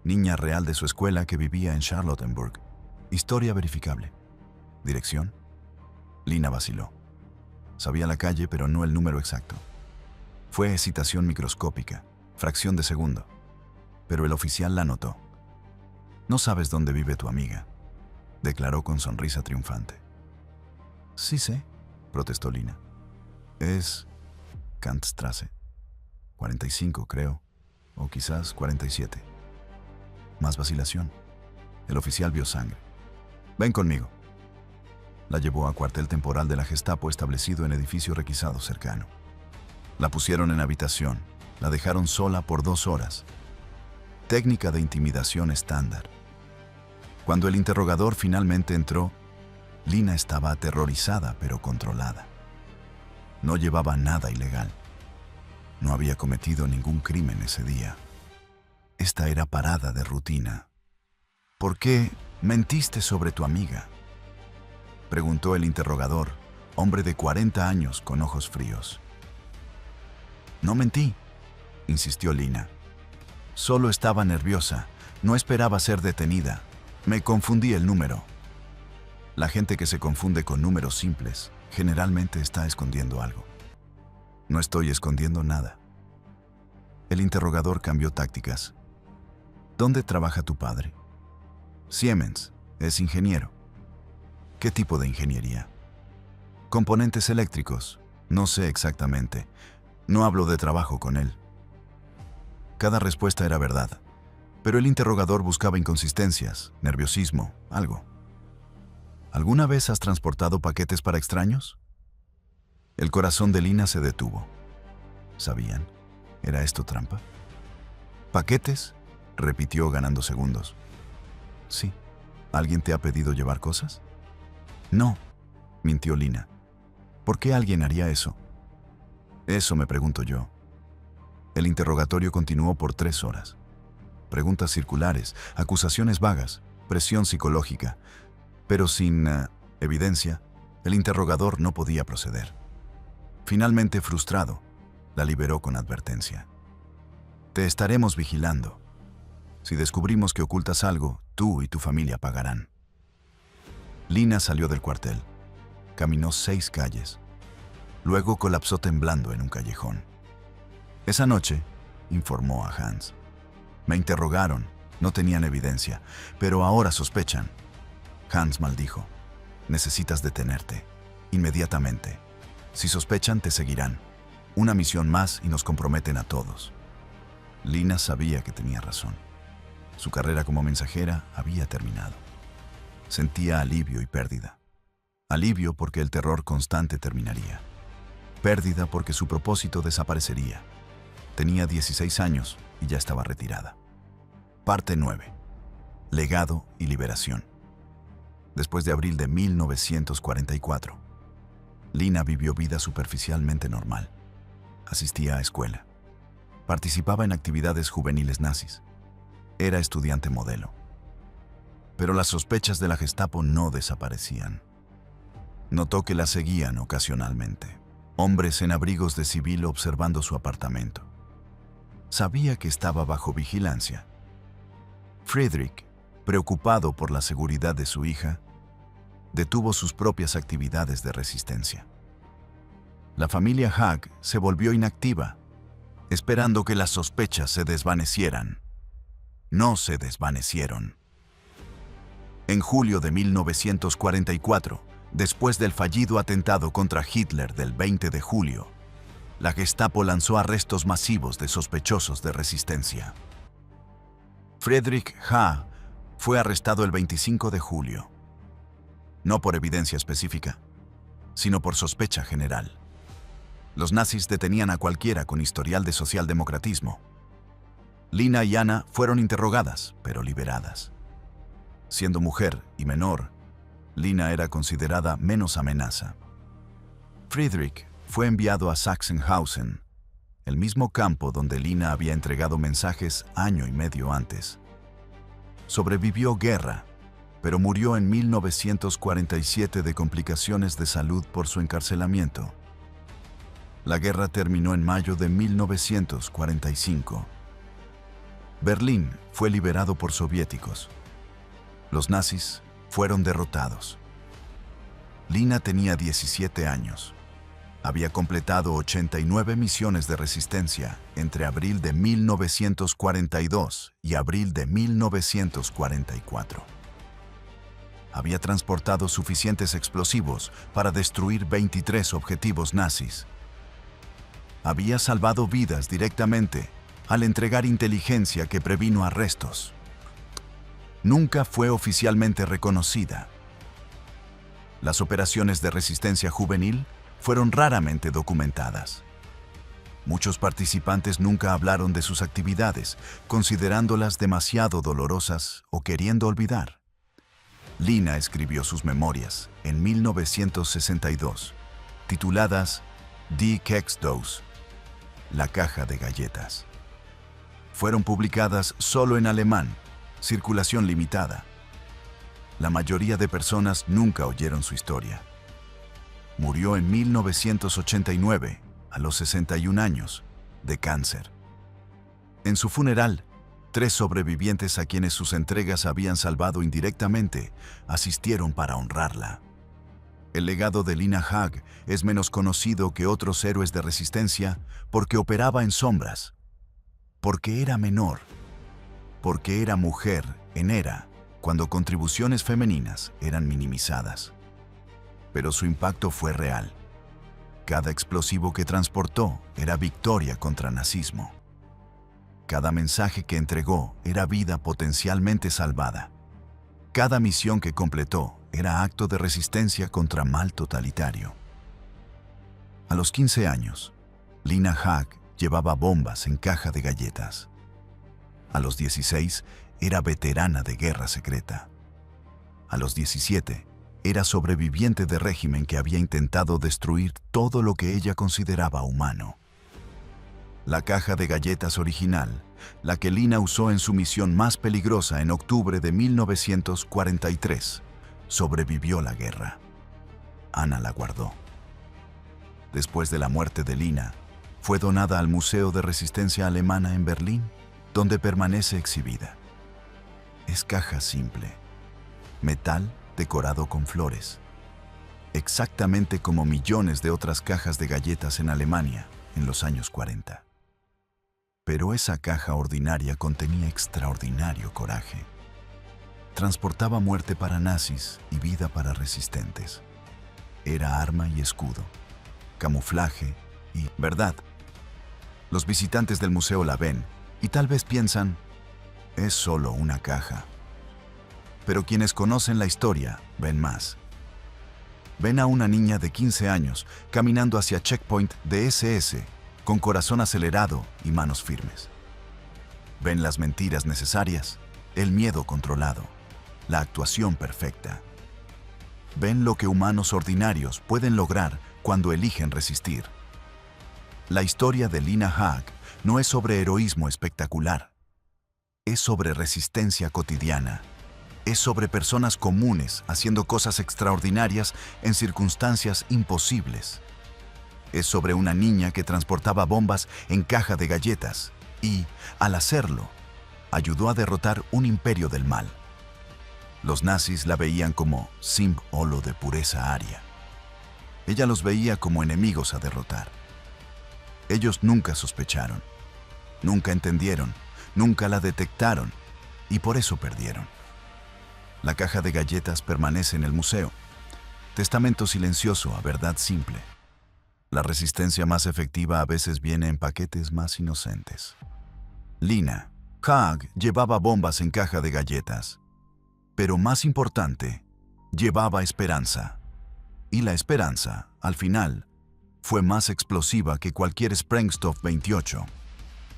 Niña real de su escuela que vivía en Charlottenburg. Historia verificable. ¿Dirección? Lina vaciló. Sabía la calle, pero no el número exacto. Fue excitación microscópica, fracción de segundo. Pero el oficial la notó. «No sabes dónde vive tu amiga», declaró con sonrisa triunfante. «Sí sé», protestó Lina. «Es Kantstraße. 45, creo. O quizás 47. Más vacilación. El oficial vio sangre. «Ven conmigo». La llevó a cuartel temporal de la Gestapo establecido en edificio requisado cercano. La pusieron en habitación. La dejaron sola por 2 horas. Técnica de intimidación estándar. Cuando el interrogador finalmente entró, Lina estaba aterrorizada pero controlada. No llevaba nada ilegal. No había cometido ningún crimen ese día. Esta era parada de rutina. «¿Por qué mentiste sobre tu amiga?», preguntó el interrogador, hombre de 40 años con ojos fríos. «No mentí», insistió Lina. «Solo estaba nerviosa, no esperaba ser detenida. Me confundí el número». La gente que se confunde con números simples generalmente está escondiendo algo. «No estoy escondiendo nada». El interrogador cambió tácticas. «¿Dónde trabaja tu padre?» «Siemens, es ingeniero». «¿Qué tipo de ingeniería?» «Componentes eléctricos. No sé exactamente. No hablo de trabajo con él». Cada respuesta era verdad, pero el interrogador buscaba inconsistencias, nerviosismo, algo. «¿Alguna vez has transportado paquetes para extraños?» El corazón de Lina se detuvo. ¿Sabían? ¿Era esto trampa? «¿Paquetes?», repitió ganando segundos. «Sí. ¿Alguien te ha pedido llevar cosas?» «No», mintió Lina. «¿Por qué alguien haría eso?» «Eso me pregunto yo». El interrogatorio continuó por 3 horas. Preguntas circulares, acusaciones vagas, presión psicológica. Pero sin evidencia, el interrogador no podía proceder. Finalmente, frustrado, la liberó con advertencia. «Te estaremos vigilando. Si descubrimos que ocultas algo, tú y tu familia pagarán». Lina salió del cuartel. Caminó 6 calles. Luego colapsó temblando en un callejón. Esa noche, informó a Hans. «Me interrogaron, no tenían evidencia, pero ahora sospechan». Hans maldijo. «Necesitas detenerte. Inmediatamente. Si sospechan, te seguirán. Una misión más y nos comprometen a todos». Lina sabía que tenía razón. Su carrera como mensajera había terminado. Sentía alivio y pérdida. Alivio porque el terror constante terminaría. Pérdida porque su propósito desaparecería. Tenía 16 años y ya estaba retirada. Parte 9. Legado y liberación. Después de abril de 1944, Lina vivió vida superficialmente normal. Asistía a escuela. Participaba en actividades juveniles nazis. Era estudiante modelo. Pero las sospechas de la Gestapo no desaparecían. Notó que la seguían ocasionalmente. Hombres en abrigos de civil observando su apartamento. Sabía que estaba bajo vigilancia, Friedrich, preocupado por la seguridad de su hija, detuvo sus propias actividades de resistencia. La familia Haag se volvió inactiva, esperando que las sospechas se desvanecieran. No se desvanecieron. En julio de 1944, después del fallido atentado contra Hitler del 20 de julio, la Gestapo lanzó arrestos masivos de sospechosos de resistencia. Friedrich Haag fue arrestado el 25 de julio, no por evidencia específica, sino por sospecha general. Los nazis detenían a cualquiera con historial de socialdemocratismo. Lina y Anna fueron interrogadas, pero liberadas. Siendo mujer y menor, Lina era considerada menos amenaza. Friedrich fue enviado a Sachsenhausen, el mismo campo donde Lina había entregado mensajes año y medio antes. Sobrevivió guerra, pero murió en 1947 de complicaciones de salud por su encarcelamiento. La guerra terminó en mayo de 1945. Berlín fue liberado por soviéticos. Los nazis fueron derrotados. Lina tenía 17 años. Había completado 89 misiones de resistencia entre abril de 1942 y abril de 1944. Había transportado suficientes explosivos para destruir 23 objetivos nazis. Había salvado vidas directamente al entregar inteligencia que previno arrestos. Nunca fue oficialmente reconocida. Las operaciones de resistencia juvenil fueron raramente documentadas. Muchos participantes nunca hablaron de sus actividades, considerándolas demasiado dolorosas o queriendo olvidar. Lina escribió sus memorias en 1962, tituladas Die Keksdose, la caja de galletas. Fueron publicadas solo en alemán, circulación limitada. La mayoría de personas nunca oyeron su historia. Murió en 1989, a los 61 años, de cáncer. En su funeral, 3 sobrevivientes a quienes sus entregas habían salvado indirectamente asistieron para honrarla. El legado de Lina Haag es menos conocido que otros héroes de resistencia porque operaba en sombras, porque era menor, porque era mujer en era cuando contribuciones femeninas eran minimizadas. Pero su impacto fue real. Cada explosivo que transportó era victoria contra nazismo. Cada mensaje que entregó era vida potencialmente salvada. Cada misión que completó era acto de resistencia contra mal totalitario. A los 15 años, Lina Haag llevaba bombas en caja de galletas. A los 16, era veterana de guerra secreta. A los 17, era sobreviviente de régimen que había intentado destruir todo lo que ella consideraba humano. La caja de galletas original, la que Lina usó en su misión más peligrosa en octubre de 1943, sobrevivió la guerra. Anna la guardó. Después de la muerte de Lina, fue donada al Museo de Resistencia Alemana en Berlín, donde permanece exhibida. Es caja simple, metal decorado con flores, exactamente como millones de otras cajas de galletas en Alemania en los años 40. Pero esa caja ordinaria contenía extraordinario coraje. Transportaba muerte para nazis y vida para resistentes. Era arma y escudo, camuflaje y verdad. Los visitantes del museo la ven y tal vez piensan, es solo una caja. Pero quienes conocen la historia ven más. Ven a una niña de 15 años caminando hacia checkpoint de SS con corazón acelerado y manos firmes. Ven las mentiras necesarias, el miedo controlado, la actuación perfecta. Ven lo que humanos ordinarios pueden lograr cuando eligen resistir. La historia de Lina Haag no es sobre heroísmo espectacular. Es sobre resistencia cotidiana. Es sobre personas comunes haciendo cosas extraordinarias en circunstancias imposibles. Es sobre una niña que transportaba bombas en caja de galletas y, al hacerlo, ayudó a derrotar un imperio del mal. Los nazis la veían como símbolo de pureza aria. Ella los veía como enemigos a derrotar. Ellos nunca sospecharon, nunca entendieron, nunca la detectaron y por eso perdieron. La caja de galletas permanece en el museo. Testamento silencioso a verdad simple. La resistencia más efectiva a veces viene en paquetes más inocentes. Lina Haag llevaba bombas en caja de galletas. Pero más importante, llevaba esperanza. Y la esperanza, al final, fue más explosiva que cualquier Sprengstoff 28.